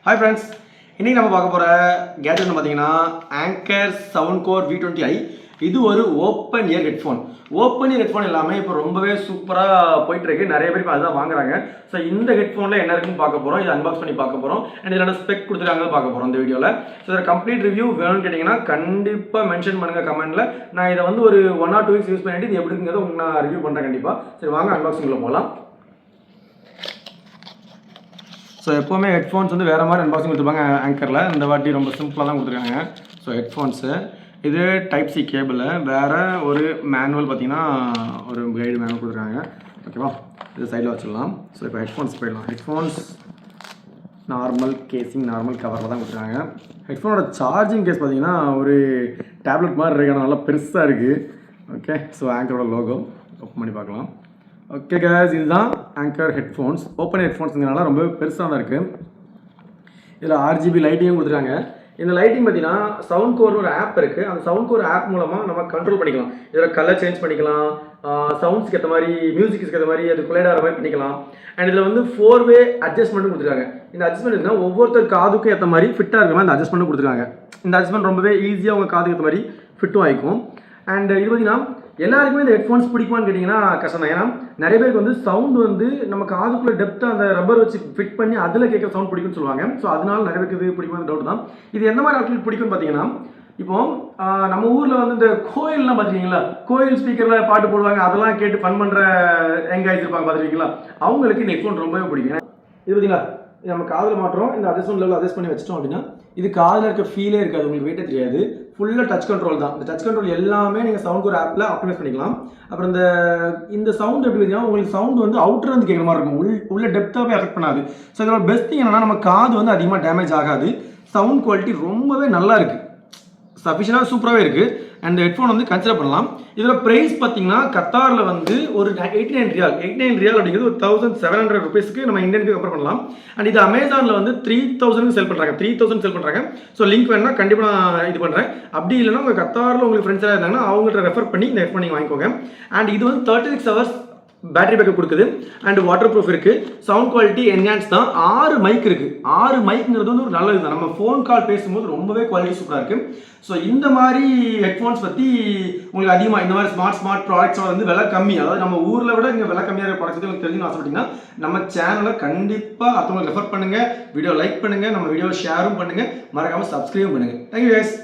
Hi friends, இன்னைக்கு நம்ம பார்க்க போற கேட்ஜெட் பாத்தீங்கன்னா Anker Soundcore V20i. இது ஒரு open year headphone. Open year headphone எல்லாமே இப்போ ரொம்பவே சூப்பரா போயிட்டு இருக்கு. நிறைய பேர் அதான் வாங்குறாங்க. ஸோ இந்த ஹெட்ஃபோன்ல என்ன இருக்குன்னு பார்க்க போறோம். இதை அன்பாக்ஸ் பண்ணி பார்க்க போறோம். அண்ட் இதில் ஸ்பெக் கொடுத்துருக்காங்க பார்க்க போறோம் இந்த வீடியோல. ஸோ இதில் கம்ப்ளீட் ரிவ்யூ வேணும்னு கேட்டீங்கன்னா கண்டிப்பா மென்ஷன் பண்ணுங்க கமெண்ட்ல. நான் இதை வந்து ஒரு 1 or 2 weeks யூஸ் பண்ணிட்டு இது எப்படி இருக்குங்கிறத உங்களுக்கு நான் ரிவ்யூ பண்றேன் கண்டிப்பா. சரி வாங்க அன்பாக்சிங்ல போகலாம். ஸோ எப்போவுமே ஹெட்ஃபோன்ஸ் வந்து வேறு மாதிரி அன்பாக்சிங் கொடுத்துருப்பாங்க ஆங்கரில். இந்த வாட்டி ரொம்ப சிம்பிளாக தான் கொடுத்துருக்காங்க. ஸோ ஹெட்ஃபோன்ஸு இது டைப் சி கேபிள், வேறு ஒரு மேனுவல் பார்த்தீங்கன்னா ஒரு கைடு மேனுவல் கொடுத்துருக்காங்க. ஓகேவா, இது சைடில் வச்சிடலாம். ஸோ இப்போ ஹெட்ஃபோன்ஸ் போயிடலாம். ஹெட்ஃபோன்ஸ் நார்மல் கேசிங், நார்மல் கவரில் தான் கொடுத்துருக்காங்க. ஹெட்ஃபோனோட சார்ஜிங் கேஸ் பார்த்தீங்கன்னா ஒரு டேப்லெட் மாதிரி இருக்கு, நல்லா பெருசாக இருக்குது. ஓகே, ஸோ ஆங்கரோட லோகோ ஓப்பன் பண்ணி பார்க்கலாம். ஓகே guys, இதுதான் ஆங்கர் ஹெட்ஃபோன்ஸ். ஓப்பன் ஹெட்ஃபோன்ஸுங்கிறனால ரொம்ப பெருசாக தான் இருக்குது. இதில் RGB லைட்டிங்கும் கொடுத்துருக்காங்க. இந்த லைட்டிங் பார்த்தீங்கன்னா சவுண்ட் கோர்னு ஒரு ஆப் இருக்குது. அந்த சவுண்ட் கோர் ஆப் மூலமாக நம்ம கண்ட்ரோல் பண்ணிக்கலாம். இதில் கலர் சேஞ்ச் பண்ணிக்கலாம், சவுண்ட்ஸ்க்கு ஏற்ற மாதிரி, மியூசிக்ஸ்க்கு ஏற்ற மாதிரி, அது குலைடாகிற மாதிரி பண்ணிக்கலாம். அண்ட் இதில் வந்து 4-way அட்ஜஸ்ட்மெண்ட்டும் கொடுத்துருக்காங்க. இந்த அட்ஜஸ்ட்மெண்ட் இருக்குன்னா ஒவ்வொருத்தர் காதுக்கும் ஏற்ற மாதிரி ஃபிட்டாக இருக்கிற மாதிரி இந்த அட்ஜஸ்ட்மெண்ட்டும் கொடுத்துருக்காங்க. இந்த அட்ஜஸ்ட்மெண்ட் ரொம்பவே ஈஸியாக உங்கள் காதுக்கு ஏற்ற மாதிரி ஃபிட்டும் ஆகிக்கும். அண்ட் இது பார்த்தீங்கன்னா எல்லாருக்குமே இந்த ஹெட்ஃபோன்ஸ் பிடிக்குமான்னு கேட்டிங்கன்னா கஷ்டம் தான். ஏன்னா நிறைய பேருக்கு வந்து சவுண்ட் வந்து நம்ம காதுக்குள்ளே டெப்த்தாக அந்த ரப்பர் வச்சு ஃபிட் பண்ணி அதில் கேட்குற சவுண்ட் பிடிக்கும்னு சொல்லுவாங்க. ஸோ அதனால நிறைய பேருக்கு இது பிடிக்குமான்னு டவுட் தான். இது எந்த மாதிரி ஆட்களுக்கு பிடிக்கும்னு பார்த்தீங்கன்னா, இப்போ நம்ம ஊரில் வந்து இந்த கோயிலெலாம் பார்த்துருக்கீங்களா, கோயில் ஸ்பீக்கரில் பாட்டு போடுவாங்க, அதெல்லாம் கேட்டு ஃபன் பண்ணுற எங்காய்ஸ் இருப்பாங்க பார்த்துருக்கீங்களா, அவங்களுக்கு இந்த ஹெட்ஃபோன் ரொம்பவே பிடிக்கும். இது பார்த்தீங்களா, நம்ம காதில் மாட்டுறோம், இந்த அட்ஜஸ்ட்மெண்ட் லெவல் அட்ஜஸ்ட் பண்ணி வச்சிட்டோம் அப்படின்னா இது காதில் இருக்க ஃபீலே இருக்காது, உங்களுக்கு வெயிட்டே தெரியாது. ஃபுல்லாக டச் கண்ட்ரோல் தான். இந்த டச் கண்ட்ரோல் எல்லாமே நீங்கள் சவுண்ட் ஒரு ஆப்பில் ஆப்டிமைஸ் பண்ணிக்கலாம். அப்புறம் இந்த சவுண்ட் எப்படி பார்த்தீங்கன்னா உங்களுக்கு சவுண்ட் வந்து அவுட்டர் வந்து கேட்குற மாதிரி இருக்கும், உள்ள டெப்த்தாகவே அஃபெக்ட் பண்ணாது. ஸோ இதோட பெஸ்ட் திங் என்னன்னா நம்ம காது வந்து அதிகமாக டேமேஜ் ஆகாது. சவுண்ட் குவாலிட்டி ரொம்பவே நல்லா இருக்குது, சஃபிஷியண்டாக சூப்பராகவே இருக்குது. அண்ட் ஹெட்ஃபோன் வந்து கன்சிடர் பண்ணலாம். இதில் ப்ரைஸ் பார்த்தீங்கன்னா கத்தாரில் வந்து ஒரு 89 ரியால் அப்படிங்கிறது ஒரு 1700 ருபீஸ்க்கு நம்ம இந்தியனுக்கு கம்பேர் பண்ணலாம். அண்ட் இது அமேசானில் வந்து 3000 செல் பண்ணுறாங்க, 3000 செல் பண்ணுறாங்க. ஸோ லிங்க் வேணுன்னா கண்டிப்பாக நான் இது பண்ணுறேன். அப்படி இல்லைன்னா உங்கள் கத்தாரில் உங்களுக்கு ஃப்ரெண்ட்ஸ் எல்லாம் இருந்தாங்கன்னா அவங்கள்ட்ட ரெஃபர் பண்ணி இந்த ஹெட்ஃபோன் நீங்கள் வாங்கிக்கோங்க. அண்ட் இது வந்து 36 hours பேட்டரி பேக்கப் கொடுக்குது. அண்ட் வாட்டர் ப்ரூஃப் இருக்குது. சவுண்ட் குவாலிட்டி என்ஹான்ஸ் தான். 6 மைக் இருக்குது. 6 மைக்ங்கிறது வந்து ஒரு நல்லது தான். நம்ம ஃபோன் கால் பேசும்போது ரொம்பவே குவாலிட்டி சூப்பராக இருக்குது. ஸோ இந்த மாதிரி ஹெட்ஃபோன்ஸ் பற்றி உங்களுக்கு அதிகமாக இந்த மாதிரி ஸ்மார்ட் ப்ராடக்ட்ஸோட வந்து விலை கம்மி, அதாவது நம்ம ஊரில் விட இங்கே விலை கம்மியாக இருக்கிற ப்ராடக்ட்ஸ் உங்களுக்கு தெரிஞ்சுன்னு ஆசைப்பட்டீங்கன்னா நம்ம சேனலை கண்டிப்பாக அடுத்தவங்களுக்கு ரெஃபர் பண்ணுங்கள், வீடியோ லைக் பண்ணுங்கள், நம்ம வீடியோ ஷேரும் பண்ணுங்கள், மறக்காமல் சப்ஸ்கிரைபும் பண்ணுங்கள். Thank you guys.